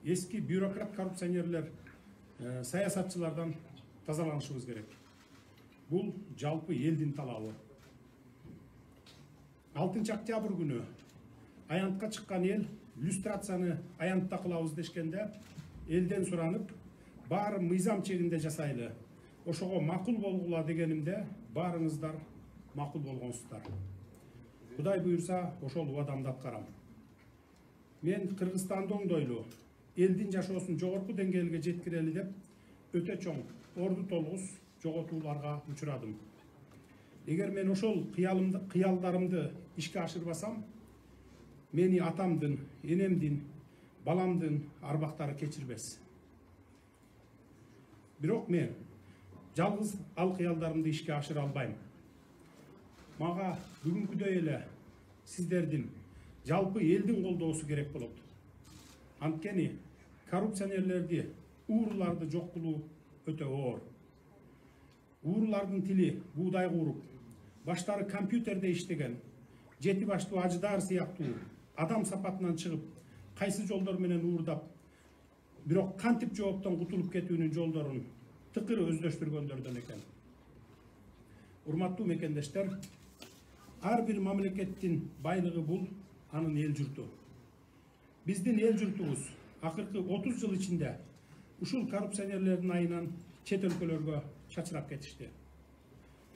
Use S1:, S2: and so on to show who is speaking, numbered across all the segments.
S1: Eski bürokrat korрупционерлер, саясатчылардан тазаланышыбыз керек. Бул жалпы элдин талабы. 6 октябрь күнү аянтка чыккан эл люстрацияны аянтта кылабыз дешкенде элден суранып, баары мыйзам чегинде жасайлы. Ошого макул болгула дегенимде баарыңыздар макул болгонсуздар. Кудай буйрса, ошол убадамды аткарам. Мен Кыргызстанды оңдойлу, элдин жашоосун жогорку деңгээлге жеткирели деп өтө чоң, орду толгус жоготууларга учурадым. Эгер мен ошол кыялдарымды ишке ашырбасам, мени атамдын, энемдин, баламдын арбактары кечирбес. Бирок мен жалгыз ал кыялдарымды ишке ашыра албайм. Мага бүгүнкүдөй эле сиздердин жалпы элдин колдоосу керек болот. Анткени коррупционерлерди, ууруларды жок кылуу өтө оор. Уурулардын тили буудай кууруп, баштары компьютерде иштеген, жети баштуу ажыдар сыяктуу адам сапатынан чыгып, кайсы жолдор менен уурдап, бирок кантип жооптон кутулуп кетүүнүн жолдорун тыкыр өздөштүргөндөрдөн экен. Урматтуу мекендештер, ар бир мамлекеттин байлыгы бул анын эл журту. Биздин эл журтубуз акыркы 30 жыл ичинде ушул коррупционерлердин айынан чет өлкөлөргө чачырап кетишти.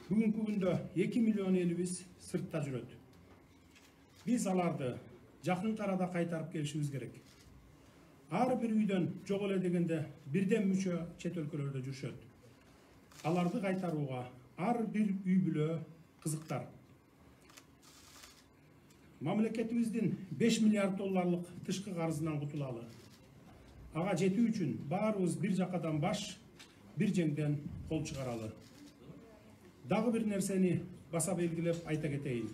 S1: Бүгүнкү күндө 2 миллион элибиз сыртта жүрөт. Биз аларды жакын арада кайтарып келишибиз керек. Ар бир үйдөн жок эле дегенде бирден мүчө чет өлкөлөрдө жүрүшөт. Аларды кайтарууга ар бир үй бүлө кызыктар. Мамлекетибиздин 5 миллиард долларлык тышкы карызынан кутулалы. Ага жетүү үчүн баарыбыз бир жакадан баш, бир жеңден кол чыгаралы. Дагы бир нерсени баса белгилеп айта кетейин.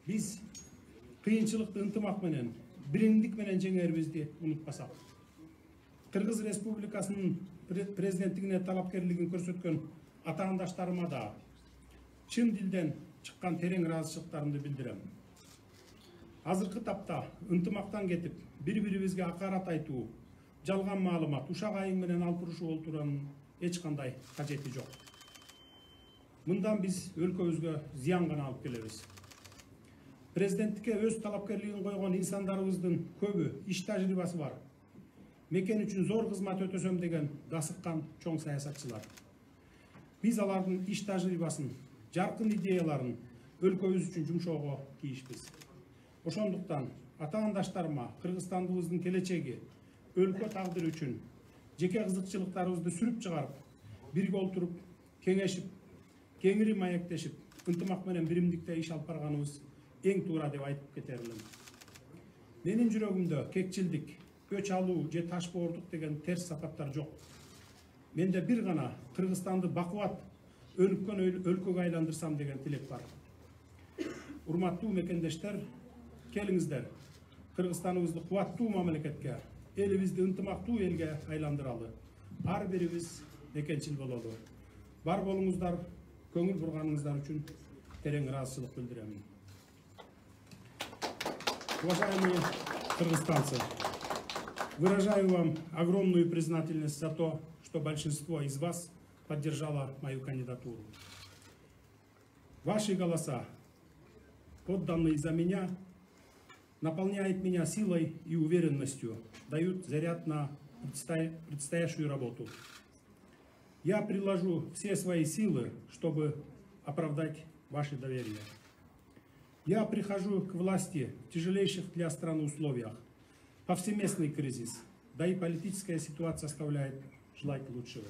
S1: Биз кыйынчылыкты ынтымак менен, биримдик менен жеңерибизди унутпасак. Кыргыз Республикасынын президенттигине талапкерлигин көрсөткөн атаандаштарыма да чын дилден чыккан терең ыраазычылыктарымды билдирем. Азыркы тапта ынтымактан кетип, бири-бирибизге акарат айтуу, жалган маалымат, ушак айың менен алпырышуу олтуранын эч кандай кажети жок. Мындан биз өлкөбүзгө зыян гана алып келебиз. Президенттикке өз талапкерлигин койгон инсандарыбыздын көбү иш тажрыйбасы бар. Мекен үчүн зор кызмат өтөсөм деген дасыккан чоң саясатчылар. Биз алардын иш тажрыйбасын, жаркын идеяларын өлкөбүз үчүн жумшоого тийишпиз. Ошондуктан атаандаштарыма Кыргызстандыбыздын келечеги, өлкө тагдыры үчүн жеке кызыкчылыктарыбызды сүрүп чыгарып, бирге олтуруп, кеңешип, кеңири маектешип, ынтымак менен биримдикте иш алып барганыбыз эң туура деп айтып кетермин. Менин жүрөгүмдө кекчилдик, өч алуу же таш боордук деген терс сапаттар жок. Менде бир гана Кыргызстанды бакубат, өнүккөн өлкөгө айландырсам деген тилек бар. Урматтуу мекендештер, келиңиздер, Кыргызстаныбызды кубаттуу мамлекетке, элибизди ынтымактуу элге айландыралы. Ар бирибиз мекенчил бололу. Бар болуңуздар, көңүл бурганыңыздар үчүн терең ыраазычылык билдирем. Уважаемые кыргызстанцы, выражаю вам огромную признательность за то, что большинство из вас поддержало мою кандидатуру. Ваши голоса, отданные за меня, наполняют меня силой и уверенностью, дают заряд на предстоящую работу. Я приложу все свои силы, чтобы оправдать ваше доверие. Я прихожу к власти в тяжелейших для страны условиях. Повсеместный кризис, да и политическая ситуация оставляет желать лучшего.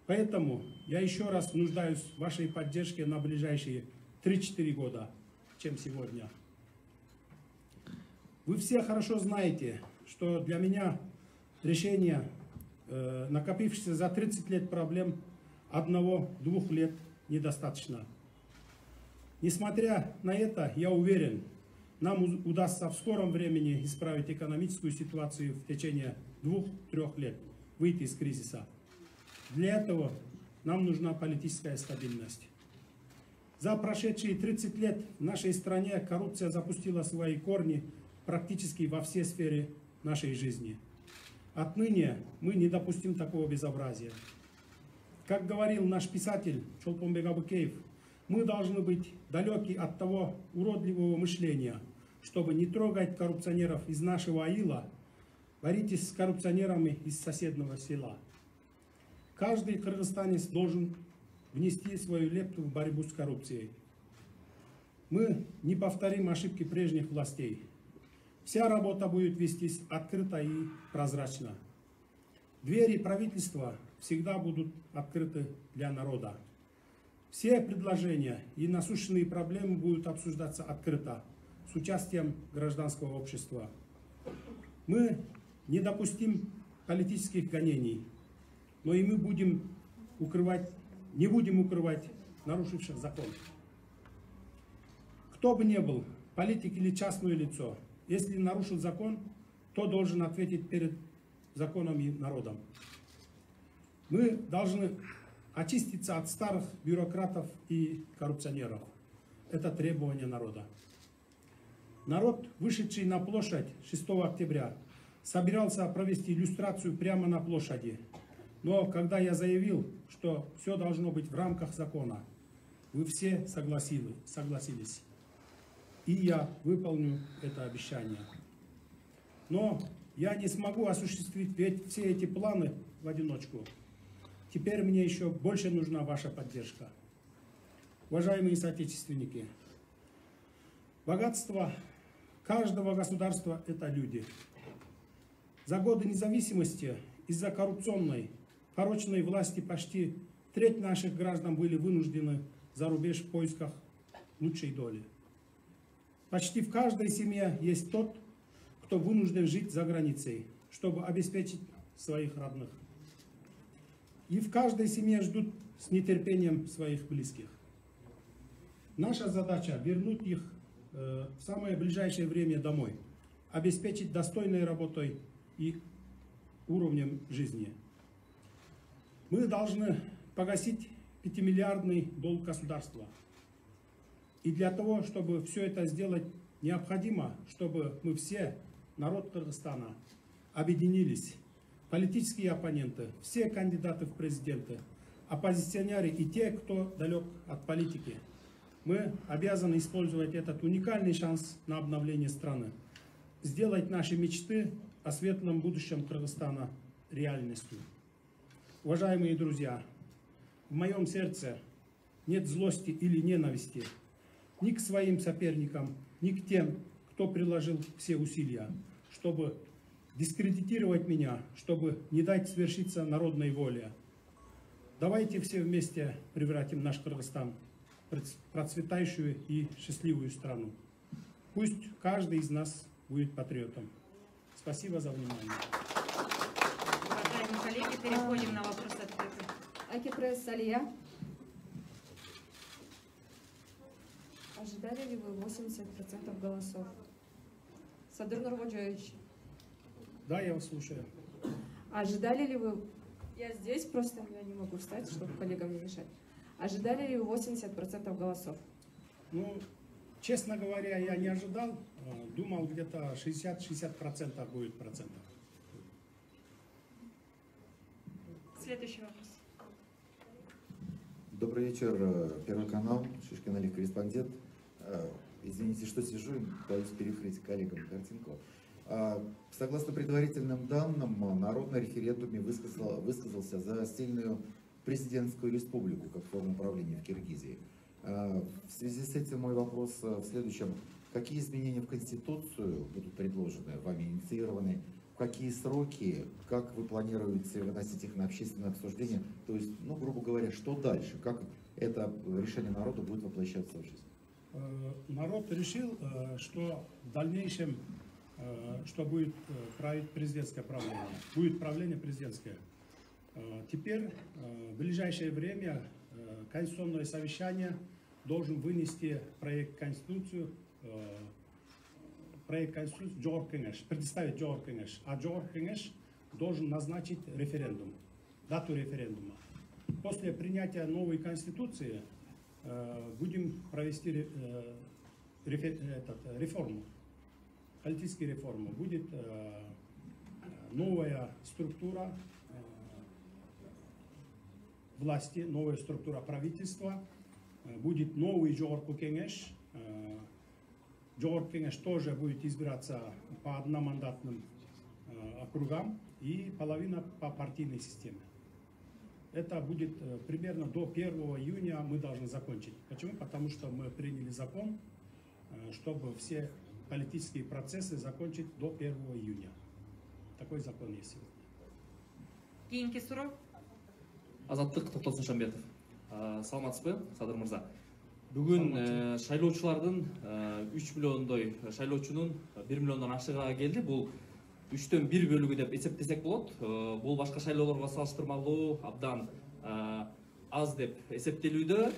S1: Поэтому я еще раз нуждаюсь в вашей поддержке на ближайшие 3-4 года, чем сегодня. Вы все хорошо знаете, что для меня решение накопившихся за 30 лет проблем 1-2 лет недостаточно. Несмотря на это, я уверен, нам удастся в скором времени исправить экономическую ситуацию в течение 2-3 лет, выйти из кризиса. Для этого нам нужна политическая стабильность. За прошедшие 30 лет в нашей стране коррупция запустила свои корни практически во все сферы нашей жизни. Отныне мы не допустим такого безобразия. Как говорил наш писатель Чолпонбек Абыкеев, мы должны быть далеки от того уродливого мышления, чтобы не трогать коррупционеров из нашего аила, боритесь с коррупционерами из соседнего села. Каждый кыргызстанец должен внести свою лепту в борьбу с коррупцией. Мы не повторим ошибки прежних властей. Вся работа будет вестись открыто и прозрачно. Двери правительства всегда будут открыты для народа. Все предложения и насущные проблемы будут обсуждаться открыто, с участием гражданского общества. Мы не допустим политических гонений, но и мы не будем укрывать нарушивших закон. Кто бы ни был, политик или частное лицо, если нарушил закон, то должен ответить перед законом и народом. Мы должны очиститься от старых бюрократов и коррупционеров. Это требование народа. Народ, вышедший на площадь 6 октября, собирался провести иллюстрацию прямо на площади. Но когда я заявил, что все должно быть в рамках закона, вы все согласились. И я выполню это обещание. Но я не смогу осуществить все эти планы в одиночку. Теперь мне еще больше нужна ваша поддержка. Уважаемые соотечественники, богатство каждого государства – это люди. За годы независимости из-за коррупционной, порочной власти почти треть наших граждан были вынуждены за рубеж в поисках лучшей доли. Почти в каждой семье есть тот, кто вынужден жить за границей, чтобы обеспечить своих родных. И в каждой семье ждут с нетерпением своих близких. Наша задача – вернуть их в самое ближайшее время домой, обеспечить достойной работой и уровнем жизни. Мы должны погасить 5-миллиардный долг государства. И для того, чтобы все это сделать, необходимо, чтобы мы все, народ Кыргызстана, объединились. Политические оппоненты, все кандидаты в президенты, оппозиционеры и те, кто далек от политики. Мы обязаны использовать этот уникальный шанс на обновление страны, сделать наши мечты о светлом будущем Кыргызстана реальностью. Уважаемые друзья, в моем сердце нет злости или ненависти ни к своим соперникам, ни к тем, кто приложил все усилия, чтобы дискредитировать меня, чтобы не дать свершиться народной воле. Давайте все вместе превратим наш Кыргызстан в процветающую и счастливую страну. Пусть каждый из нас будет патриотом. Спасибо за внимание.
S2: Уважаемые коллеги, переходим на вопрос-ответы.
S3: Акипресс Салия. Ожидали ли вы 80% голосов? Садыр Нургоджоевич.
S1: Да, я вас слушаю.
S3: Ожидали ли вы... Я здесь, просто я не могу встать, чтобы коллегам не мешать. Ожидали ли вы 80% голосов?
S1: Ну, честно говоря, я не ожидал. Думал, где-то 60% будет процентов.
S2: Следующий вопрос.
S4: Добрый вечер, Первый канал, Шишкин Олег, корреспондент. Извините, что сижу, боюсь перекрыть коллегам картинку. Согласно предварительным данным, народ на референдуме высказался за сильную президентскую республику как форму управления в Киргизии. В связи с этим мой вопрос в следующем. Какие изменения в Конституцию будут предложены, вами инициированы? В какие сроки? Как вы планируете выносить их на общественное обсуждение? То есть, ну, грубо говоря, что дальше? Как это решение народа будет воплощаться в жизнь?
S1: Народ решил, что в дальнейшем, что будет править президентское правление. Будет правление президентское. Теперь в ближайшее время Конституционное совещание должен вынести проект Конституции Жогорку Кеңеш, предоставить Жогорку Кеңеш. А Жогорку Кеңеш должен назначить референдум, дату референдума. После принятия новой Конституции будем провести реформу, политическую реформу. Будет новая структура власти, новая структура правительства, будет новый жогорку кеңеш. Жогорку кеңеш тоже будет избираться по одномандатным округам и половина по партийной системе. Это будет примерно до 1 июня мы должны закончить. Почему? Потому что мы приняли закон, чтобы все политические процессы закончить до 1 июня. Такой закон есть сегодня.
S2: Кейинки суроо.
S5: Азаттык Токтосун Шамбетов. Саламатсызбы, Садыр мырза? Бүгүн шайлоочулардын 3 миллиондой шайлоочунун 1 миллиондон ашыгы келди. Бул 3төн 1 бөлүгү деп эсептесек болот. Бул башка шайлоолорго салыштырмалуу абдан аз деп эсептелүүдө.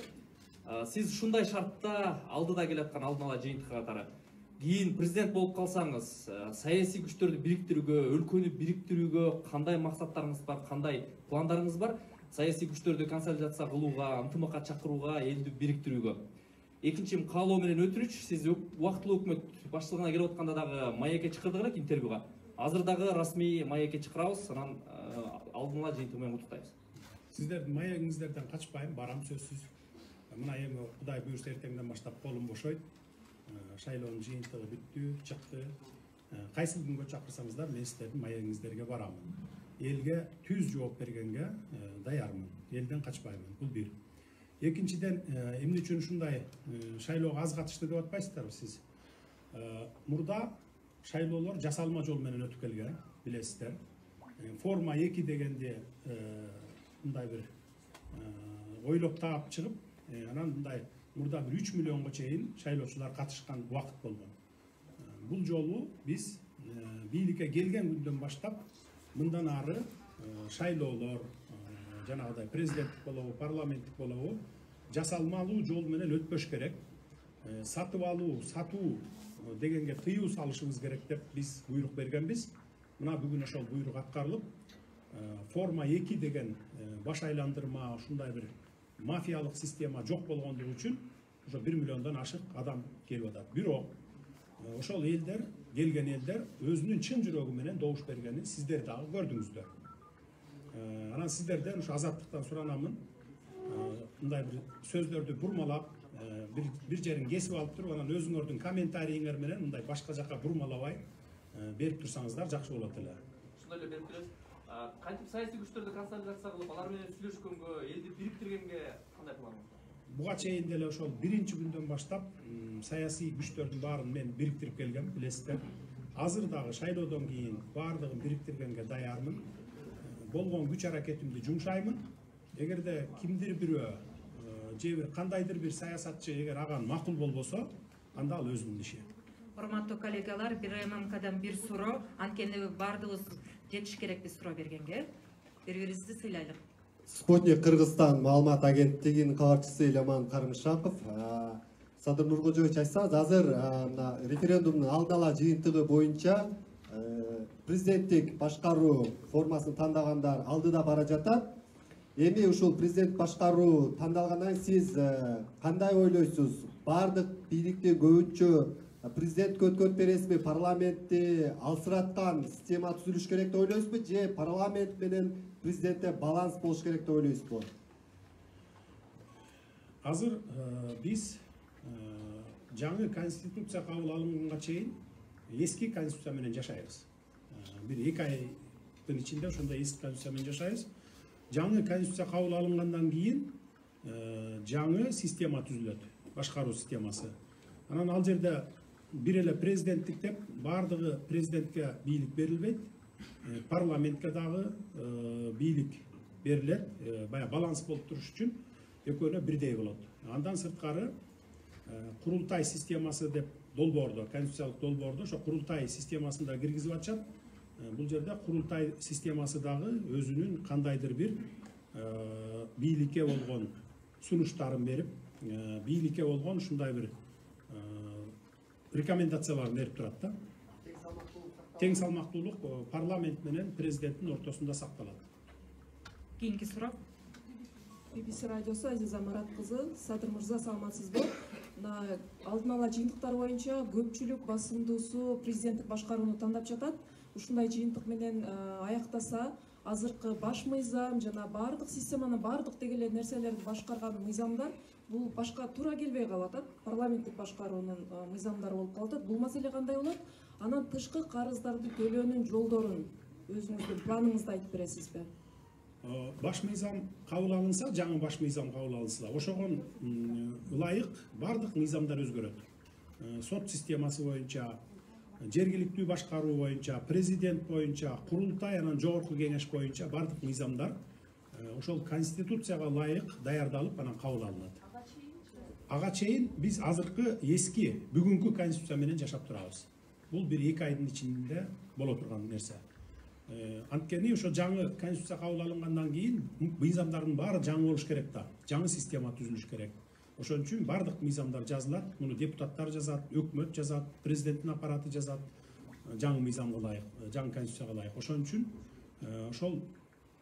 S5: Сиз ушундай шартта алдыда келаткан алдын ала жыйынтык катары кийин президент болуп калсаңыз, саясий күчтөрдү бириктирүүгө, өлкөнү бириктирүүгө кандай максаттарыңыз бар, кандай пландарыңыз бар? Саясий күчтөрдү консолидация кылууга, ынтымакка чакырууга, элди бириктирүүгө. Экинчи каалоо менен өтүнүч, сиз убактылуу өкмөт баштыгына келип атканда дагы маекке чакырдык элек интервьюга. Азыр дагы расмий маекке чакырабыз, анан алдын ала жыйынтык менен куттуктайбыз.
S1: Сиздердин маегиңиздерден качпайм, барам сөзсүз. Мына эми Кудай буюрса эртеңден баштап колум бошойт. Шайлоонун жыйынтыгы бүттү, чыкты. Кайсы күнгө чакырсаңыздар, мен сиздердин маегиңиздерге барамын. Элге түз жооп бергенге даярмын. Элден качпаймын. Бул бир. Экинчиден, эмне үчүн ушундай шайлоого аз катышты деп атпайсыздарбы сиз? Мурда шайлоолор жасалма жол менен өтүп келген, билесиздер. Форма 2 дегенде мындай бир ойлоп таап чыгып, анан мындай мурда бир 3 миллионго чейин шайлоочулар катышкан убакыт болгон. Бул жолу биз бийликке келген күндөн баштап мындан ары шайлоолор, жанагыдай президенттик болобу, парламенттик болобу жасалмалуу жол менен өтпөш керек. Сатып алуу, сатуу дегенге тыюу салышыбыз керек деп биз буйрук бергенбиз. Мына бүгүн ошол буйрук аткарылып, форма 2 деген баш айландырма, ушундай бир мафиялык система жок болгондугу үчүн ошо 1 миллиондон ашык адам келип атат. Бирок ошол элдер, келген элдер өзүнүн чын жүрөгү менен добуш бергенин сиздер дагы көрдүңүздөр. Анан сиздерден ушу азаттыктан суранамын, мындай бир сөздөрдү бурмалап, бир жерин кесип алып туруп, анан өзүңөрдүн комментарийиңер менен мындай башка жака бурмалабай берип турсаңыздар жакшы болот эле.
S5: Ушундай эле берип беребиз. Кантип саясий күчтөрдү консолидация кылып, алар менен сүйлөшкөнгө, элди бириктиргенге кандай планыңыз бар?
S1: Буга чейин деле ошол биринчи күндөн баштап саясий күчтөрдүн баарын мен бириктирип келгем, билесиздер. Азыр дагы шайлоодон кийин баардыгын бириктиргенге даярмын. Болгон күч аракетимди жумшаймын. Эгерде кимдир бирөө же бир кандайдыр бир саясатчы эгер аган макул болбосо, анда ал өзүнүн иши.
S2: Урматтуу коллегалар, бир ММКдан бир суроо, анткени баардыгыбыз жетиш керек биз суроо бергенге. Бири-бирибизди сыйлайлык.
S6: Спутник Кыргызстан маалымат агенттигинин кабарчысы Илеман Карымшаков. Садыр Нуркожоевич айтсаңыз, азыр референдумдун алдын ала жыйынтыгы боюнча президенттик башкаруу формасын тандагандар алдыда бара жатат. Эми ушул президент башкаруу тандалгандан сиз кандай ойлойсуз? Бардык бийликти көбүнчө президентке өткөрүп бересизби? Парламентти алсыраткан система түзүлүш керек деп ойлойсузбу? Же парламент менен президентте баланс болуш керек деп ойлойсузбу?
S1: Азыр биз жаңы конституция кабыл алынганга чейин эски конституция менен жашайбыз. Бир 2 айдын ичинде ошондой эски конституция менен жашайбыз. Жаңы конституция кабыл алынгандан кийин жаңы система түзүлөт, башкаруу системасы. Анан ал жерде бир эле президенттик деп баардыгы президентке бийлик берилбейт, парламентке дагы бийлик берилет, бая баланс болуп туруш үчүн экөөнө бирдей болот. Андан сырткары курултай системасы деп долбоордо, конституциялык долбоордо ошо курултай системасында киргизип атышат. Бул жерде курултай системасы дагы өзүнүн кандайдыр бир бийликке болгон сунуштарын берип, бийликке болгон ушундай бир рекомендацияларын берип турат да. Тең салмактуулук парламент менен президенттин ортосунда сакталат.
S2: Кийинки суроо.
S3: BBC радиосу Азиза Марат кызы, Садыр мырза, саламатсызбы? Алдын ала жыйынтыктар боюнча көпчүлүк басымдуусу президенттик башкарууну тандап жатат. ушундай жыйынтык менен аяктаса, азыркы баш мыйзам жана баардык системаны, баардык деги эле нерселерди башкарган мыйзамдар бул башка туура келбей калып атат. Парламенттик башкаруунун мыйзамдары болуп калып атат. Бул маселе кандай болот? Анан тышкы карыздарды төлөөнүн жолдорун өзүңүздүн планыңызда айтып бересизби?
S1: Баш мыйзам кабыл алынса, жаңы баш мыйзам кабыл алынса, ошого ылайык баардык мыйзамдар өзгөрөт. Сот системасы боюнча, жергиликтүү башкаруу боюнча, президент боюнча, курултай, анан жогорку кеңеш боюнча баардык мыйзамдар ошол конституцияга ылайык даярдалып, анан кабыл алынат. Ага чейин биз азыркы эски, бүгүнкү конституция менен жашап турабыз. Бул бир 2 айдын ичинде боло турган нерсе. Анткени ошо жаңы конституция кабыл алынгандан кийин мыйзамдардын баары жаңы болуш керек да, жаңы система түзүлүш керек. Ошон үчүн баардык мыйзамдар жазылат, муну депутаттар жазат, өкмөт жазат, президенттин аппараты жазат, жаңы мыйзамга ылайык, жаңы конституцияга ылайык. Ошон үчүн ошол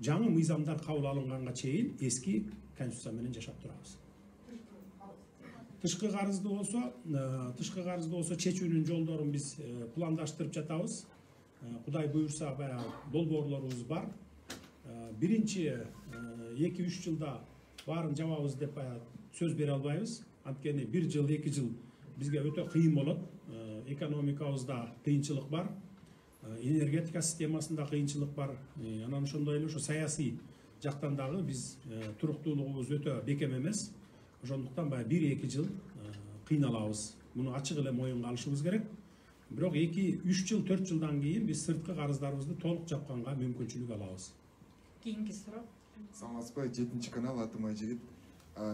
S1: жаңы мыйзамдар кабыл алынганга чейин эски конституция менен жашап турабыз. Тышкы карызды болсо чечүүнүн жолдорун биз пландаштырып жатабыз. Кудай буюрса, баягы долбоорлорубуз бар. Биринчи 2-3 жылда баарын жабабыз деп сөз бере албайбыз. Анткени 1 жыл, 2 жыл бизге өтө кыйын болот. Экономикабызда кыйынчылык бар, энергетика системасында кыйынчылык бар. Анан ошондой эле ошо саясий жактан дагы биз туруктуулугубуз өтө бекем эмес. Ошондуктан баягы 1-2 жыл кыйналабыз. Муну ачык эле моюнга алышыбыз керек. Бирок 2-3 жыл, 4 жылдан кийин биз сырткы карыздарыбызды толук жапканга мүмкүнчүлүк алабыз.
S2: Кийинки суроо.
S7: Саламатсызбы, 7 канал, атым Айжигит.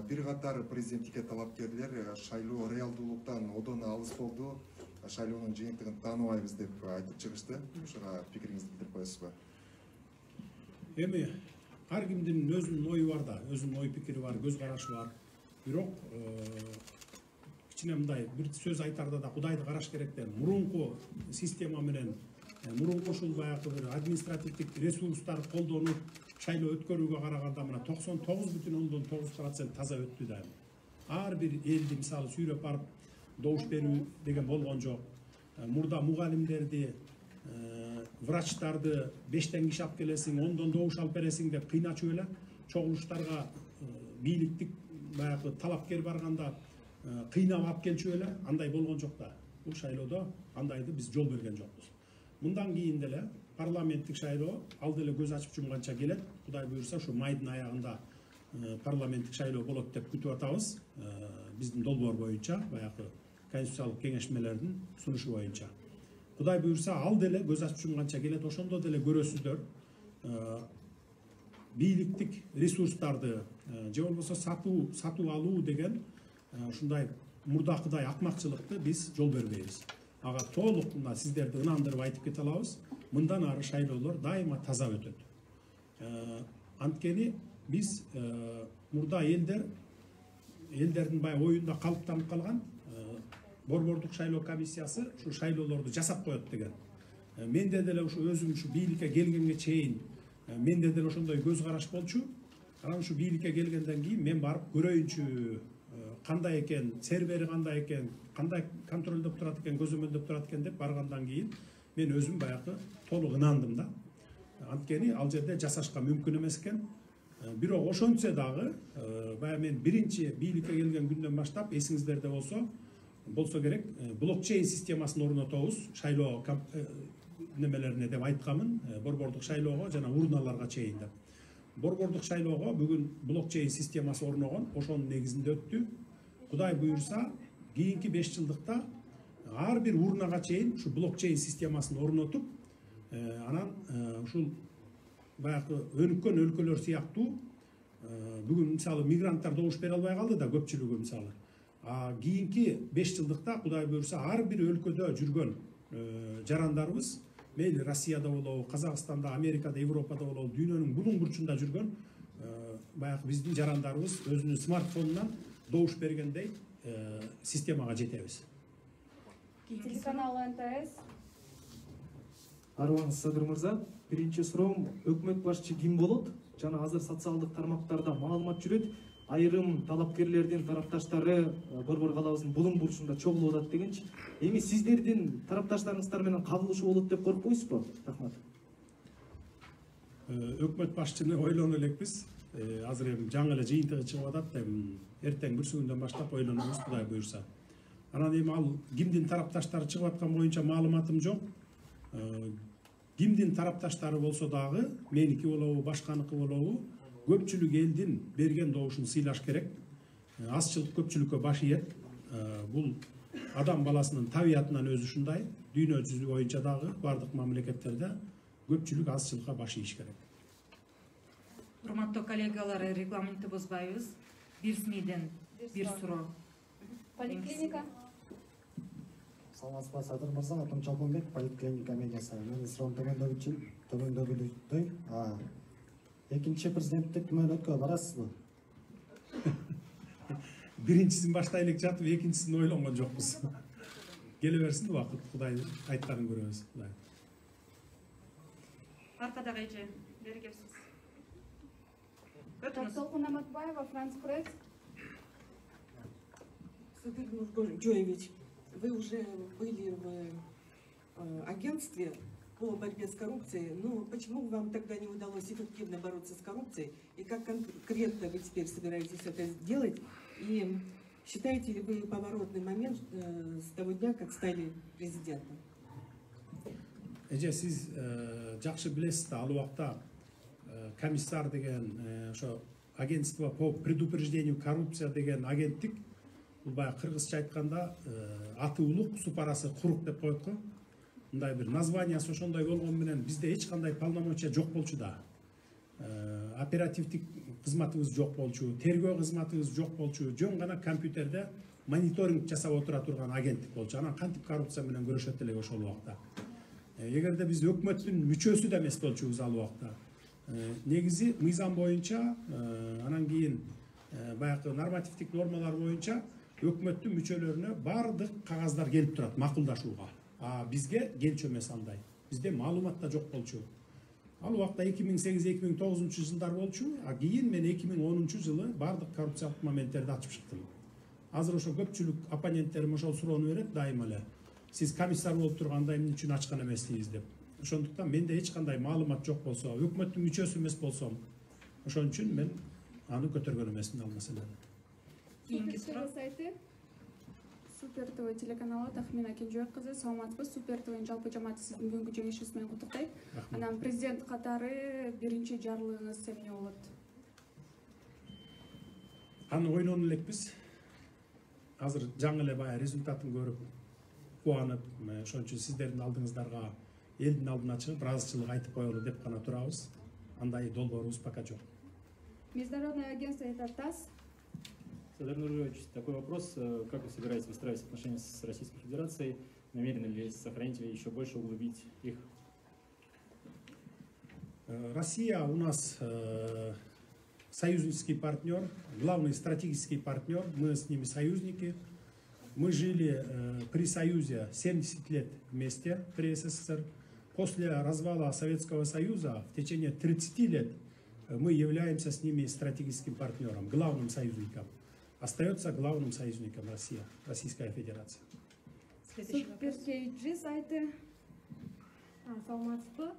S7: Бир катар президенттикке талапкерлер шайлоо реалдуулуктан одон алыс болду, шайлоонун жыйынтыгын тааныбайбыз деп айтып чыгышты. Ошого пикириңизди билдирип коесузбу?
S1: Эми ар кимдин өзүнүн ою бар да, өзүнүн ой пикири бар, көз карашы бар. Бирок кичине мындай бир сөз айтарда да Кудайды караш керек да, мурунку система менен, мурунку ушул баягы бир административдик ресурстарды колдонуп шайлоо өткөрүүгө караганда мына 99,9% таза өттү да. Ар бир элди мисалы сүйрөп барып добуш берүү деген болгон жок. Мурда мугалимдерди, врачтарды 5тен киши алып келесиң, 10дон добуш алып бересиң деп кыйначып эле чогулуштарга бийликтик баягы талапкер барганда кыйнап алып келчү эле, андай болгон жок да. Бул шайлоодо андайды биз жол берген жокпуз. Мындан кийин деле парламенттик шайлоо ал деле көз ачып жумганча келет. Кудай буюрса, ушу майдын аягында парламенттик шайлоо болот деп күтүп атабыз. Биздин долбоор боюнча, баягы конституциялык кеңешмелердин сунушу боюнча. Кудай буюрса, ал деле көз ачып жумганча келет. Ошондо деле көрөсүздөр. Бийликтик ресурстарды же болбосо сатуу алуу деген ушундай мурдакыдай акмакчылыкты биз жол бербейбиз. Ага толук мына сиздерди ынандырып айтып кете алабыз. Мындан ары шайлоолор дайыма таза өтөт. Анткени биз мурда элдердин бай оюнда калыптанып калган борбордук шайлоо комиссиясы ушу шайлоолорду жасап коет деген. Менде деле ушу өзүм ушу бийликке келгенге чейин менде деле ошондой көз караш болчу. Анан ушу бийликке келгенден кийин мен барып көрөйүнчү кандай экен, сервери кандай экен, кандай контролдоп турат экен, көзөмөлдөп турат экен деп баргандан кийин мен өзүм баягы толук ынандым да. Анткени ал жерде жасашка мүмкүн эмес экен. Бирок ошончо дагы баягы мен биринчи бийликке келген күндөн баштап эсиңиздерде болсо керек, блокчейн системасын орнотобуз шайлоо немелерине деп айтканмын, борбордук шайлоого жана урналарга чейин деп. Борбордук шайлоого бүгүн блокчейн системасы орногон, ошонун негизинде өттү. Кудай буюрса, кийинки 5 жылдыкта ар бир урнага чейин ушу блокчейн системасын орнотуп, анан ушул баягы өнүккөн өлкөлөр сыяктуу бүгүн мисалы мигранттар добуш бере албай калды да көпчүлүгү мисалы. Кийинки 5 жылдыкта Кудай буюрса ар бир өлкөдө жүргөн жарандарыбыз, мейли Россияда болобу, Казакстанда, Америкада, Европада болобу, дүйнөнүн булуң бурчунда жүргөн баягы биздин жарандарыбыз өзүнүн смартфонунан добуш бергендей системага жетебиз.
S3: Телеканал НТС.
S8: Арыбаңыз Садыр мырза, биринчи суроом, өкмөт башчы ким болот? Жана азыр социалдык тармактарда маалымат жүрөт, айрым талапкерлердин тарапташтары Борбор калабызынын Булуң бурчунда чогулуп атат дегенчи. Эми сиздердин тарапташтарыңыздар менен кагылышы болот деп коркпойсузбу? Рахмат.
S1: Өкмөт башчыны ойлоно элекпиз. Азыр эми жаңы эле жыйынтыгы чыгып атат. Эртең бир күндөн баштап ойлонобуз, Кудай буйрса. Анан эми ал кимдин тарапташтары чыгып аткан боюнча маалыматым жок. Кимдин тарапташтары болсо дагы, меники болобу, башканыкы болобу, көпчүлүк элдин берген добушун сыйлаш керек. Азчылык көпчүлүккө баш ийет. Бул адам баласынын табиятынан өзү ушундай. Дүйнө жүзү боюнча дагы бардык мамлекеттерде көпчүлүк азчылыкка баш ийиш керек.
S2: Урматтуу коллегалар, регламентти бузбайбыз. Бир СМИден бир суроо.
S9: Поликлиника.
S10: Саламатсызбы, Садыр мырза, атым Чалбонбек, поликлиника медиасы. Менин суроом төмөндөгүдөй. Экинчи президенттик күмөнөткө барасызбы?
S1: Биринчисин баштай элек жатып, экинчисин ойлонгон жокпуз. Келе берсин убакыт, Кудай айтканын көрөбүз.
S2: Аркадагы эже, бери келсиз.
S9: Толкун Аматбаева, Франц Пресс.
S11: Садыр Нургоевич, вы уже были в агентстве по борьбе с коррупцией. Ну, почему вам тогда не удалось эффективно бороться с коррупцией? И как конкретно вы теперь собираетесь это сделать? И считаете ли вы поворотный момент с того дня, как стали президентом?
S1: Эже, сиз жакшы билесиз да, ал убакта комиссар деген ошо агентство по предупреждению коррупции деген агенттик, бул баягы кыргызча айтканда аты улук, су парасы курук деп коет го. Мындай бир названиясы ошондой болгон менен бизде эч кандай полномочия жок болчу да. Оперативдик кызматыбыз жок болчу, тергөө кызматыбыз жок болчу, жөн гана компьютерде мониторинг жасап отура турган агенттик болчу. Анан кантип коррупция менен күрөшөт элек ошол убакта. Эгерде биз өкмөттүн мүчөсү да эмес болчубуз ал убакта. Негизи мыйзам боюнча, анан кийин баягы нормативдик нормалар боюнча өкмөттүн мүчөлөрүнө бардык кагаздар келип турат макулдашууга. Бизге келчү эмес андай. Бизде маалымат да жок болчу. Ал убакта 2008-2009 жылдар болчу, кийин мен 2010 жылы бардык коррупциялык моменттерди ачып чыктым. Азыр ошо көпчүлүк оппоненттерим ошол суроону берет дайыма эле. Сиз комиссар болуп турганда эмне үчүн ачкан эмессиз деп. Ошондуктан менде эч кандай маалымат жок болсо, өкмөттүн мүчөсү эмес болсом, ошон үчүн мен аны көтөргөн эмесмин ал маселени.
S2: Кийинки суроо.
S9: Супер ТВ телеканалы Тахмина Кенжебек кызы, саламатсызбы. Супер ТВнын жалпы жамааты сиздин бүгүнкү жеңишиңиз менен куттуктайт. Анан президент катары биринчи жарлыгыңыз эмне болот?
S1: Аны ойлону элекпиз. Азыр жаңы эле баягы результатын көрүп кубанып, ошон үчүн сиздердин алдыңыздарга элдин алдына чыгып ыраазычылык айтып коелу деп гана турабыз. Андай долбоорубуз пока жок.
S9: Международное агентство это ТАСС.
S12: Садыр Нургоевич, такой вопрос. Как вы собираетесь выстраивать отношения с Российской Федерацией? Намерены ли сохранить или еще больше углубить их?
S1: Россия у нас союзнический партнер, главный стратегический партнер. Мы с ними союзники. Мы жили при Союзе 70 лет вместе, при СССР. После развала Советского Союза в течение 30 лет мы являемся с ними стратегическим партнером, главным союзником. Остается главным союзником Россия, Российская Федерация.
S9: Суперкейджи сайты. Саламатсызбы.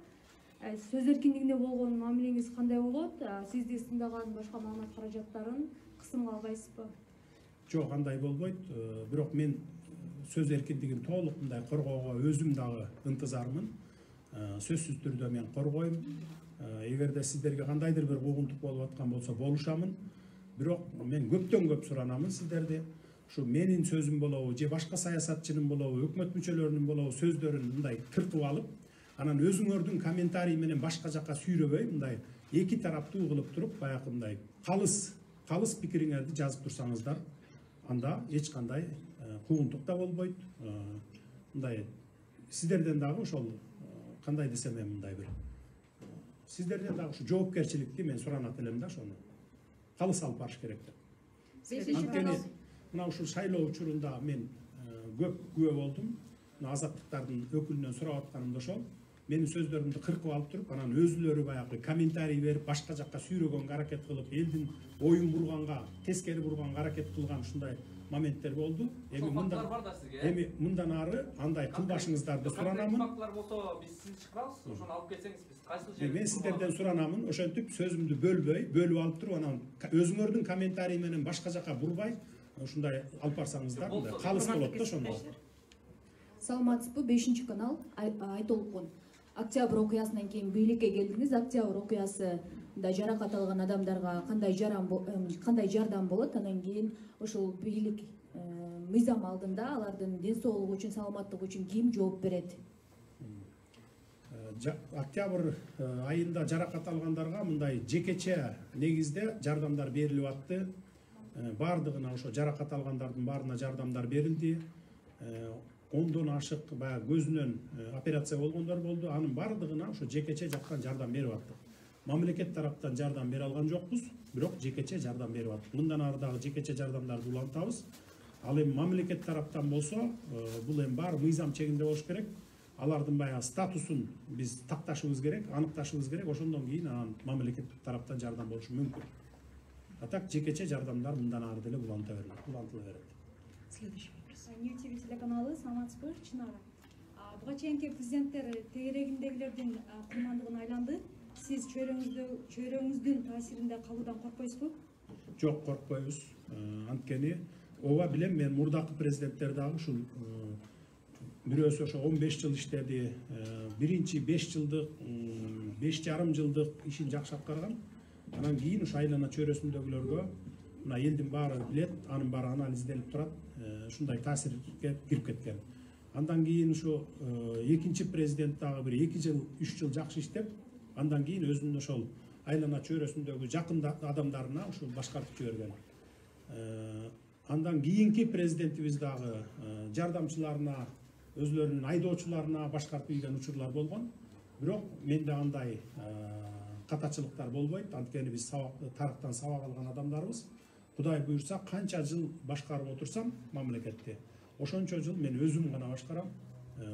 S9: Сөз эркиндигине болгон мамилеңиз кандай болот? Сизди сындаган башка маалымат каражаттарын кысымга албайсызбы?
S1: Жок, андай болбойт. Бирок мен сөз эркиндигин толук мындай коргоого өзүм дагы ынтызармын. Сөзсүз түрдө мен коргойм. Эгерде сиздерге кандайдыр бир куугунтук болуп аткан болсо болушамын. Бирок мен көптөн көп суранамын сиздерди. Ушу менин сөзүм болобу, же башка саясатчынын болобу, өкмөт мүчөлөрүнүн болобу сөздөрүн мындай кыркып алып, анан өзүңөрдүн комментарий менен башка жакка сүйрөбөй, мындай эки тараптуу кылып туруп, баягы мындай калыс пикириңерди жазып турсаңыздар, анда эч кандай куугунтук да болбойт. Мындай сиздерден дагы ошол кандай десем эми мындай бир сиздерден дагы ушу жоопкерчиликти мен суранат элем да, ошону калыс алып барыш керек деп. Анткени мына ушул шайлоо учурунда мен көп күбө болдум. Азаттыктардын өкүлүнөн сурап атканым да ошол. менин сөздөрүмдү кыркып алып туруп, анан өзүлөрү баягы комментарий берип, башка жакка сүйрөгөнгө аракет кылып, элдин оюн бурганга, тескери бурганга аракет кылган ушундай моменттер болду. Эми мындан ары андай кылбашыңыздарды суранамын.
S5: Фактылар болсо биз сиз чыгарабыз, ошону алып келсеңиз биз кайсыл жерде.
S1: Мен сиздерден суранамын, ошентип сөзүмдү бөлүп алып туруп, анан өзүңөрдүн комментарий менен башка жака бурбай, ушундай алып барсаңыздар, калыс болот да ошондо.
S13: Саламатсызбы, 5 канал Айтолкун. Октябрь окуясынан кийин бийликке келдиңиз. Октябрь окуясында жаракат алган адамдарга кандай жардам болот? Анан кийин ошол бийлик мыйзам алдында алардын ден соолугу үчүн, саламаттыгы үчүн ким жооп берет?
S1: Октябрь айында жаракат алгандарга мындай жекече негизде жардамдар берилип атты. Бардыгына ошо жаракат алгандардын баарына жардамдар берилди. 10дон ашык баягы көзүнөн операция болгондор болду. Анын бардыгына ошо жекече жактан жардам берип аттык. Мамлекет тараптан жардам бере алган жокпуз, бирок жекече жардам берип аттык. Мындан ары дагы жекече жардамдарды улантабыз. Ал эми мамлекет тараптан болсо, бул эми баары мыйзам чегинде болуш керек. Алардын баягы статусун биз такташыбыз керек, аныкташыбыз керек. Ошондон кийин анан мамлекет тараптан жардам болушу мүмкүн. А так жекече жардамдар мындан ары деле улантыла берет.
S2: Следующий вопрос.
S14: New TV телеканалы, саламатсызбы, Чынара. Буга чейинки президенттер тегерегиндегилердин курмандыгына айланды. Сиз чөйрөңүздүн таасиринде калуудан коркпойсузбу?
S1: Жок, коркпойбуз. Анткени ооба билем, мен мурдакы президенттер дагы ушул бирөөсү ошо 15 жыл иштеди. Биринчи 5 жылдык, 5,5 жылдык ишин жакшы аткарган. Анан кийин ошо айлана чөйрөсүндөгүлөргө мына элдин баары билет, анын баары анализделип турат. Ушундай таасирге кирип кеткен. Андан кийин ушу экинчи президент дагы бир 2 жыл, 3 жыл жакшы иштеп, андан кийин өзүнүн ошол айлана чөйрөсүндөгү жакын адамдарына ушул башкартып жиберген. Андан кийинки президентибиз дагы жардамчыларына, өзлөрүнүн айдоочуларына башкартып ийген учурлар болгон. Бирок менде андай катачылыктар болбойт. Анткени биз тарыхтан сабак алган адамдарбыз. Кудай буйрса, канча жыл башкарып отурсам мамлекетти, ошончо жыл мен өзүм гана башкарам.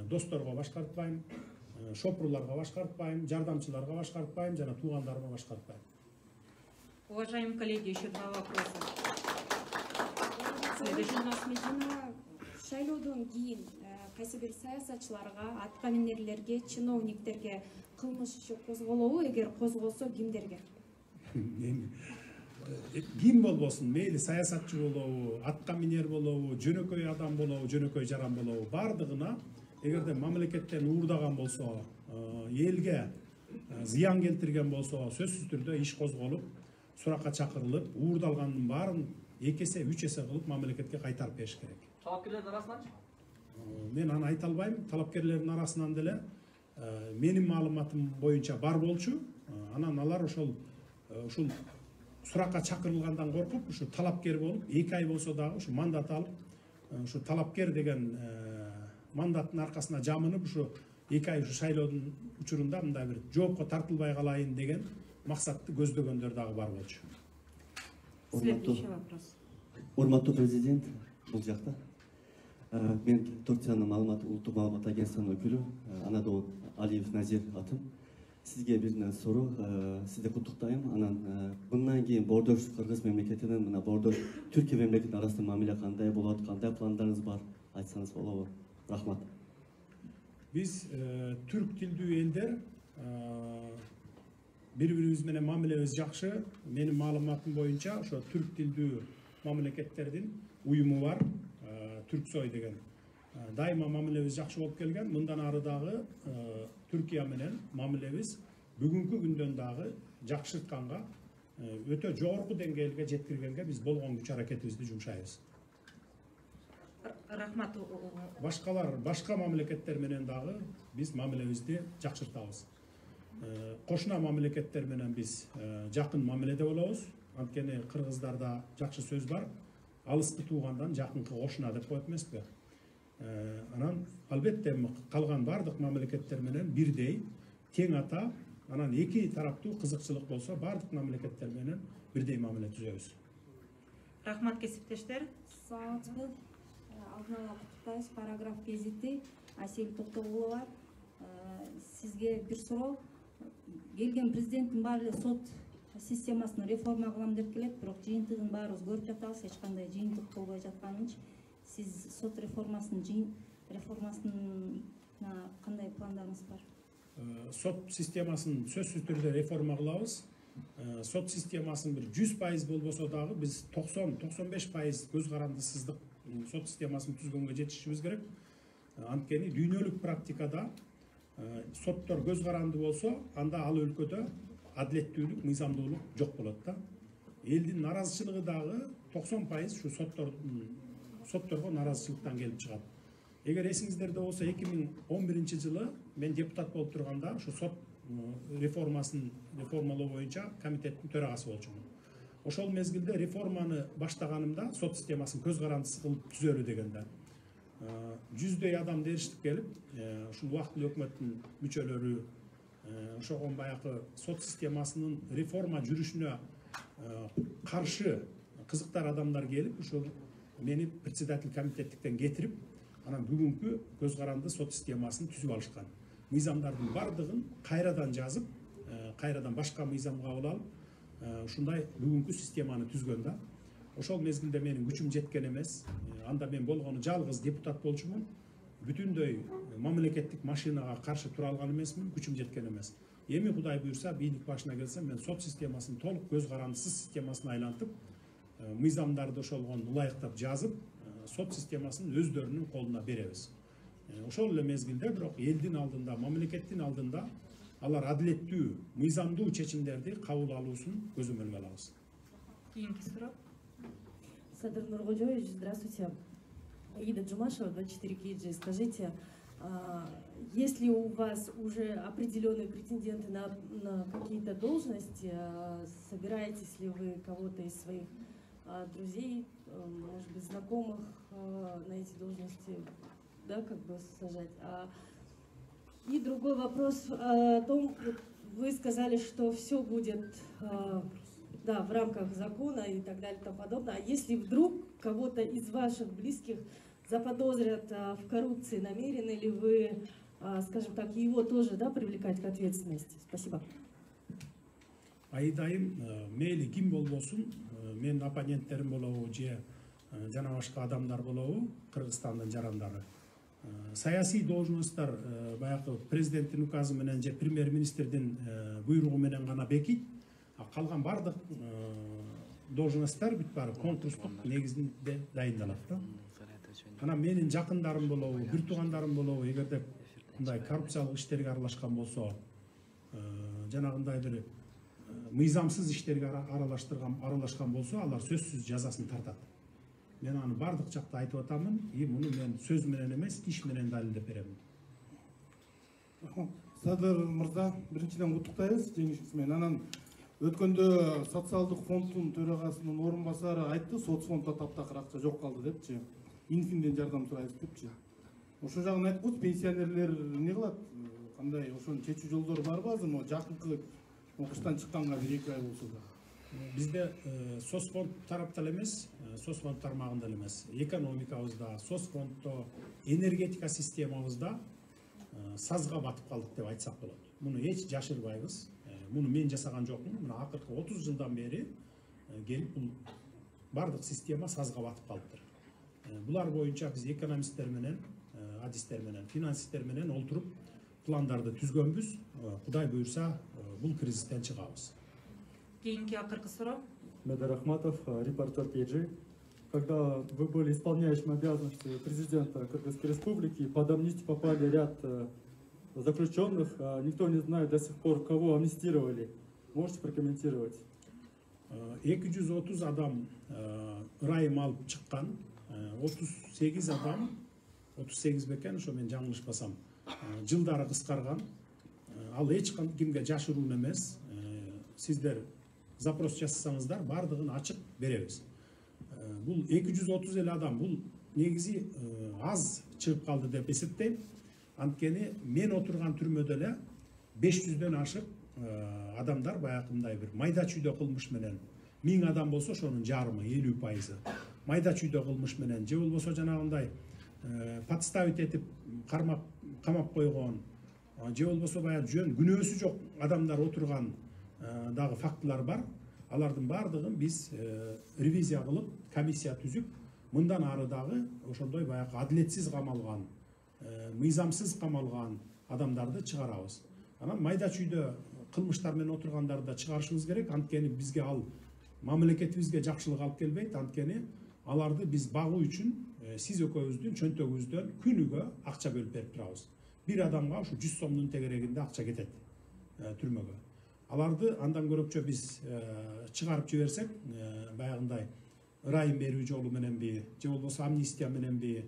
S1: Досторго башкартпайм, шопурларга башкартпайм, жардамчыларга башкартпайм, жана туугандарыма башкартпайм.
S2: Уважаемые коллеги, еще 2 вопроса.
S14: Шайлоодон кийин кайсы бир саясатчыларга, аткаминерлерге, чиновниктерге кылмыш иши козголобу? Эгер козголсо, кимдерге?
S1: Ким болбосун, мейли саясатчы болобу, аткаминер болобу, жөнөкөй адам болобу, жөнөкөй жаран болобу, бардыгына эгерде мамлекеттен уурдаган болсо, элге зыян келтирген болсо, сөзсүз түрдө иш козголуп, суракка чакырылып, уурдалгандын баарын 2 эсе, 3 эсе кылып мамлекетке кайтарып бериш керек.
S5: Талапкерлердин арасынан?
S1: Мен аны айта албайм. Талапкерлердин арасынан деле менин маалыматым боюнча бар болчу. Анан алар ушул суракка чакырылгандан коркуп, ушу талапкер болуп, 2 ай болсо дагы ушу мандат алып, ушу талапкер деген мандаттын аркасына жамынып, ушу 2 ай ушу шайлоодун учурунда мындай бир жоопко тартылбай калайын деген максатты көздөгөндөр дагы бар болчу.
S2: Следующий вопрос.
S15: Урматтуу президент, бул жакта. Мен Турциянын маалымат, улуттук маалымат агентствосунун өкүлү Анадол Алиев Назир атым. Сизге бир суроо, сизди куттуктайм. Анан мындан кийин Бордош Кыргыз мамлекетинин мына Бордош Түркия мамлекетинин арасында мамиле кандай болот, кандай пландарыңыз бар, айтсаңыз болобу? Рахмат.
S1: Биз түрк тилдүү элдер бири-бирибиз менен мамилебиз жакшы. Менин маалыматым боюнча ошо түрк тилдүү мамлекеттердин уюму бар, Түрксой деген. Дайыма мамилебиз жакшы болуп келген. Мындан ары дагы Түркия менен мамилебиз бүгүнкү күндөн дагы жакшыртканга, өтө жогорку деңгээлге жеткиргенге биз болгон күч аракетибизди жумшайбыз.
S2: Рахмат.
S1: Башка мамлекеттер менен дагы биз мамилебизди жакшыртабыз. Кошуна мамлекеттер менен биз жакын мамиледе болобуз. Анткени кыргыздарда жакшы сөз бар. Алыскы туугандан жакынкы кошуна деп коет эмеспи? Анан албетте калган бардык мамлекеттер менен бирдей, тең ата, анан 2 тараптуу кызыкчылык болсо, бардык мамлекеттер менен бирдей мамиле түзөбүз.
S2: Рахмат кесиптештер.
S14: Саламатсызбы? Алдын ала куттуктайбыз. Параграф гезити Асель Токтогулова. Сизге бир суроо. Келген президенттин баары эле сот системасын реформа кылам деп келет, бирок жыйынтыгын баарыбыз көрүп жатабыз, эч кандай жыйынтык болбой жатканынчы. Сиз сот реформасынын кандай пландарыңыз бар?
S1: Сот системасын сөзсүз түрдө реформа кылабыз. Сот системасын бир 100% болбосо дагы биз 90-95% көз карандысыздык сот системасын түзгөнгө жетишибиз керек. Анткени дүйнөлүк практикада соттор көз каранды болсо, анда ал өлкөдө адилеттүүлүк, мыйзамдуулук жок болот да. Элдин наразычылыгы дагы 90% ушу сотторго наразычылыктан келип чыгат. Эгер эсиңиздерде болсо 2011 жылы мен депутат болуп турганда ушу сот реформасын реформалоо боюнча комитеттин төрагасы болчумун. Ошол мезгилде реформаны баштаганымда сот системасын көз карандысы кылып түзөлү дегенде 100дөй адам эриштип келип, ушул убактылуу өкмөттүн мүчөлөрү ошого баягы сот системасынын реформа жүрүшүнө каршы кызыктар адамдар келип, ошол мени председатель комитеттиктен кетирип, анан бүгүнкү көз каранды сот системасын түзүп алышкан. Мыйзамдардын бардыгын кайрадан жазып, кайрадан башка мыйзам кабыл алып, ушундай бүгүнкү системаны түзгөн да. Ошол мезгилде менин күчүм жеткен эмес. Анда мен болгону жалгыз депутат болчумун. Бүтүндөй мамлекеттик машинага каршы тура алган эмесмин, күчүм жеткен эмес. Эми Кудай буйрса, бийлик башына келсем, мен сот системасын толук көз карандысыз системасына айлантып, мыйзамдарды ошолгон ылайыктап жазып, сот системасын өздөрүнүн колуна беребиз. Ошол эле мезгилде бирок элдин алдында, мамлекеттин алдында алар адилеттүү, мыйзамдуу чечимдерди кабыл алуусун көзөмөлгө алабыз.
S2: Кийинки суроо.
S16: Садыр Нургожоевич, здравствуйте. Аида Джумашева, 24 KG. Скажите, есть ли у вас уже определенные претенденты на какие-то должности? Собираетесь ли вы кого-то из своих друзей, может быть, знакомых на эти должности, да, как бы сажать? И другой вопрос о том, вы сказали, что все будет да, в рамках закона и так далее и тому подобное. А если вдруг кого-то из ваших близких заподозрят в коррупции, намерены ли вы, скажем так, его тоже, да, привлекать к ответственности? Спасибо.
S1: Айдайым, мейли ким болбосун, мен оппоненттерим болобу же жана башка адамдар болобу, Кыргызстандын жарандары. Саясий должносттор баягы президенттин указы менен же премьер-министрдин буйругу менен гана бекит. Калган бардык должносттар бүт баары конкурстук негизинде дайындалат да. Анан менин жакындарым болобу, бир туугандарым болобу, эгерде мындай коррупциялык иштерге аралашкан болсо, жанагындай бир мыйзамсыз иштерге аралашкан болсо, алар сөзсүз жазасын тартат. Мен аны бардык жакта айтып атамын, муну мен сөз менен эмес, иш менен далилдеп берем.
S17: Садыр мырза, биринчиден куттуктайбыз жеңишиңиз менен. Анан өткөндө социалдык фонддун төрагасынын орун басары айтты, соцфонддо таптакыр акча жок калды депчи. Инфинден жардам сурайбыз депчи. Ошол жагын айткуз, пенсионерлер эмне кылат? Кандай ошону чечүү жолдору барбы азыр? Жакынкы кыштан чыкканга 1-2 ай болсо да.
S1: Бизде соцфонд тараптан эмес, соцфонд тармагында эмес. Экономикабызда, соцфонддо, энергетика системабызда сазга батып калдык деп айтсак болот. Муну эч жашырбайбыз. Муну мен жасаган жокмун. Мына акыркы 30 жылдан бери келип бул бардык система сазга батып калыптыр. Булар боюнча биз экономисттер менен, адистер менен, финансисттер менен олтуруп пландарды түзгөнбүз. Кудай буйрса, бул кризистен чыгабыз.
S2: Кейинки акыркы суроо.
S18: Медер Ахматов, репортер KG. Когда вы были исполняющим обязанности президента Кыргызской Республики, под амнистию попали ряд заключенных, никто не знает до сих пор, кого амнистировали. Можете прокомментировать?
S1: 230 адам ырайым алып чыккан, 38 адам, 38 бекен, ошо мен жаңылышпасам, жылдары кыскарган. Ал эч кимге жашыруун эмес. Сиздер запрос жасасаңыздар, бардыгын ачык беребиз. Бул 230 эле адам, бул негизи аз чыгып калды деп эсептейм. Анткени мен отурган түрмөдө эле 500дөн ашык адамдар баягындай бир майда чүйдө кылмыш менен 1000 адам болсо ошонун жарымы 50%. Майда чүйдө кылмыш менен же болбосо жанагындай подставить этип камап койгон, же болбосо баягы жөн күнөөсү жок адамдар отурган дагы фактылар бар. Алардын баардыгын биз ревизия кылып, комиссия түзүп, мындан ары дагы ошондой баягы адилетсиз камалган, мыйзамсыз камалган адамдарды чыгарабыз. Анан майда чүйдө кылмыштар менен отургандарды да чыгарышыбыз керек. Анткени бизге ал мамлекетибизге жакшылык алып келбейт. Анткени аларды биз багуу үчүн сиз экөөбүздүн чөнтөгүбүздөн күнүгө акча бөлүп берип турабыз. Бир адамга ушу 100 сомдун тегерегинде акча кетет түрмөгө. Аларды андан көрөкчө биз чыгарып жиберсек, баягындай ырайым берүү жолу мененби, же болбосо амнистия мененби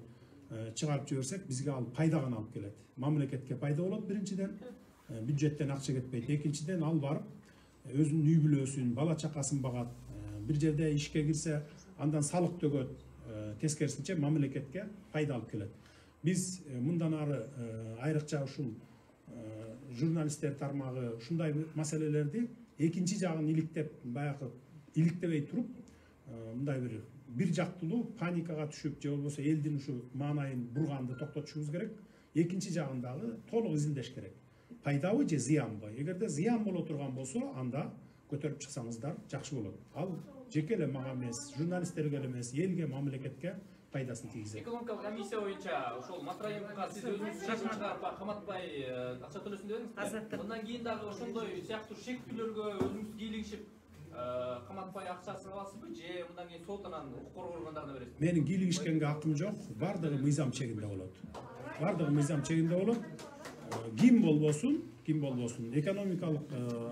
S1: чыгарып жиберсек, бизге ал пайда гана алып келет. Мамлекетке пайда болот биринчиден, бюджеттен акча кетпейт. Экинчиден ал барып өзүнүн үй бүлөсүн, бала чакасын багат, бир жерде ишке кирсе, андан салык төгөт, тескерисинче мамлекетке пайда алып келет. Биз мындан ары айрыкча ушул журналисттер тармагы ушундай маселелерди экинчи жагын иликтеп, баягы иликтебей туруп, мындай бир жактылуу паникага түшүп, же болбосо элдин ушу маанайын бурганды токтотушубуз керек. Экинчи жагын дагы толук изилдеш керек. Пайдабы же зыянбы? Эгерде зыян боло турган болсо, анда көтөрүп чыксаңыздар жакшы болот. Ал жеке эле мага эмес, журналисттерге эле эмес, элге, мамлекетке пайдасын тийгизет.
S5: Экономикалык комиссия боюнча ошол Матраимовго сиз өзүңүз шашмага каматпай акча төлөсүн дедиңизби? Мындан кийин дагы ошондой сыяктуу шектүүлөргө өзүңүз кийлигишип каматпай акчасын аласызбы, же мындан кийин сот анан укук коргоо органдарына бересизби?
S1: Менин кийлигишкенге акым жок. Бардыгы мыйзам чегинде болот. Бардыгы мыйзам чегинде болот. Ким болбосун, экономикалык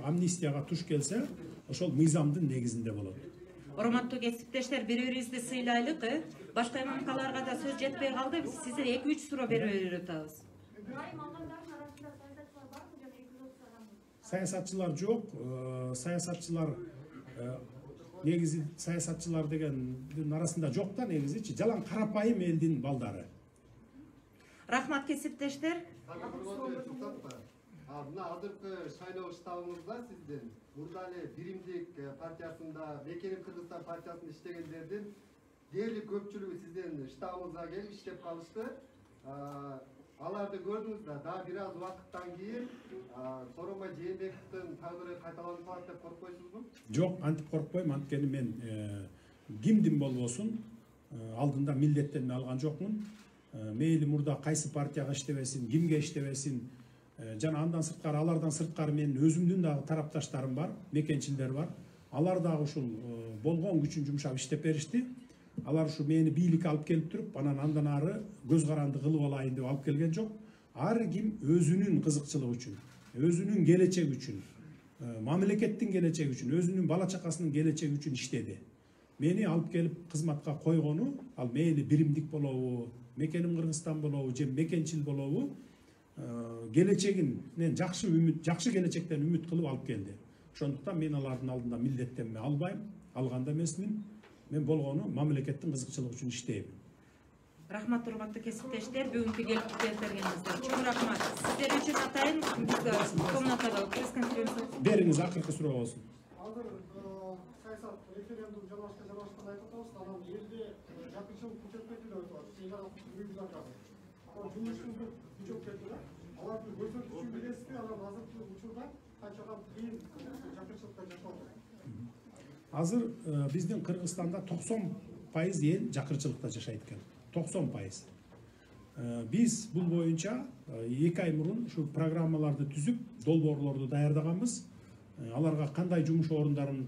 S1: амнистияга туш келсе, ошол мыйзамдын негизинде болот.
S2: Урматтуу кесиптештер, бири-бирибизди сыйлайлык, башка имамкаларга да сөз жетпей калды. Биз сиздерге 2-3 суроо берип атабыз.
S1: Саясатчылар жок, саясатчылар негизи саясатчылар дегендин арасында жок да, негизичи жалаң карапайым элдин балдары.
S2: Рахмат кесиптештер.
S6: Мына азыркы шайлоо штабыңызда сиздин мурда эле Биримдик партиясында, Мекеним Кыргызстан партиясында иштегендердин дээрлик көпчүлүгү сиздин штабыңызга келип иштеп калышты. Аларды көрдүңүз да, дагы бир аз убакыттан кийин Сооронбай Жээнбековдун тагдыры кайталанып калат деп коркпойсузбу?
S1: Жок, антип коркпойм. Анткени мен кимдин болбосун алдында милдеттенме алган жокмун. Мейли мурда кайсы партияга иштебесин, кимге иштебесин, жана андан сырткары, алардан сырткары менин өзүмдүн дагы тарапташтарым бар, мекенчилдер бар. Алар дагы ушул болгон күчүн жумшап иштеп беришти. Алар ушу мени бийликке алып келип туруп, андан ары көз каранды кылып алайын деп алып келген жок. Ар ким өзүнүн кызыкчылыгы үчүн, өзүнүн келечеги үчүн, мамлекеттин келечеги үчүн, өзүнүн бала чакасынын келечеги үчүн иштеди. Мени алып келип кызматка койгону, ал мейли Биримдик болобу, Мекеним Кыргызстан болобу, же мекенчил болобу, келечегинен жакшы үмүт, жакшы келечектен үмүт кылып алып келди. Ошондуктан мен алардын алдында милдеттенме албайм, алганда эмесмин. Мен болгону мамлекеттин кызыкчылыгы үчүн иштейм.
S2: Рахмат урматтуу кесиптештер, бүгүнкү келип келтиргениңизге чоң рахмат. Сиздер үчүн атайын комнатада пресс-конференция.
S1: Бериңиз, акыркы суроо болсун.
S10: Азыр саясат референдум жалгашкан айтып атабыз, анан элде жакынчылык күчөтпөйт деп атабыз. Жумушчулук күчөп аларды көрсөтүшү билесизби? Анан азыркы учурда канчага кыйын жакынчылыкта жашоого?
S1: Азыр биздин Кыргызстанда 90% эл жакырчылыкта жашайт экен. 90%. Биз бул боюнча 2 ай мурун ушу программаларды түзүп, долбоорлорду даярдаганбыз. Аларга кандай жумуш орундарын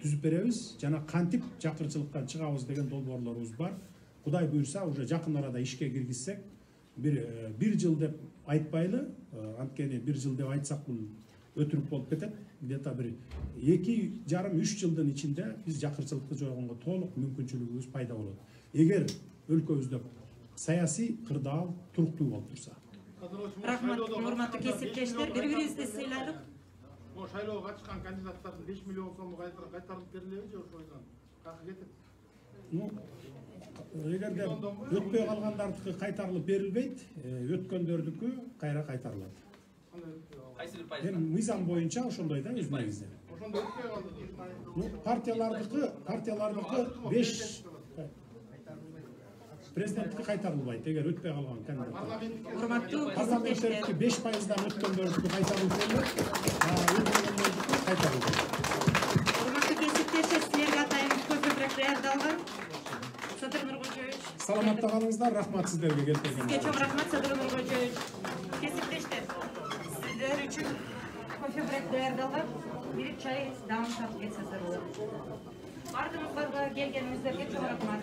S1: түзүп беребиз жана кантип жакырчылыктан чыгабыз деген долбоорлорубуз бар. Кудай буйрса, уже жакын арада ишке киргизсек, бир жыл деп айтпайлы, анткени бир жыл деп айтсак бул өтүрүк болуп кетет. Где-то бир 2,5-3 жылдын ичинде биз жакырчылыкты жойгонго толук мүмкүнчүлүгүбүз пайда болот. Эгер өлкөбүздө саясий кырдаал туруктуу болуп турса.
S2: Рахмат, урматтуу кесиптештер, бири-бирибизди сыйлайлык.
S17: Шайлоого катышкан кандидаттардын 5 миллион сому кайтарылып берилеби же ошойдан какы кетет?
S1: Эгерде өтпөй калгандардыкы кайтарылып берилбейт, өткөндөрдүкү кайра кайтарылат. Эми мыйзам боюнча ошондой да өз негизи.
S17: Ошондо өтпөй калды.
S1: Партиялардыкы 5 президенттикке кайтарылбайт эгер өтпөй калган кандидаттар.
S2: Урматтуу
S1: Парламенттики
S2: кесиптештер,
S1: 5%дан өткөндөрдүкү кайтарылса кайтарылбайт.
S2: урматтуу кесиптештер, силерге атайын көпүрөөк даярдалган. Садыр Нуркожоевич.
S1: Саламатта калыңыздар, рахмат сиздерге келтиргениңизге.
S2: Сизге чоң рахмат, Садыр Нуркожоевич. Кесиптештер, сиздер үчүн көпүрөөк даярдалган. Бир чай дам тартып кетсеңиздер болот. Бардыгыңыздарга келгениңиздерге чоң рахмат.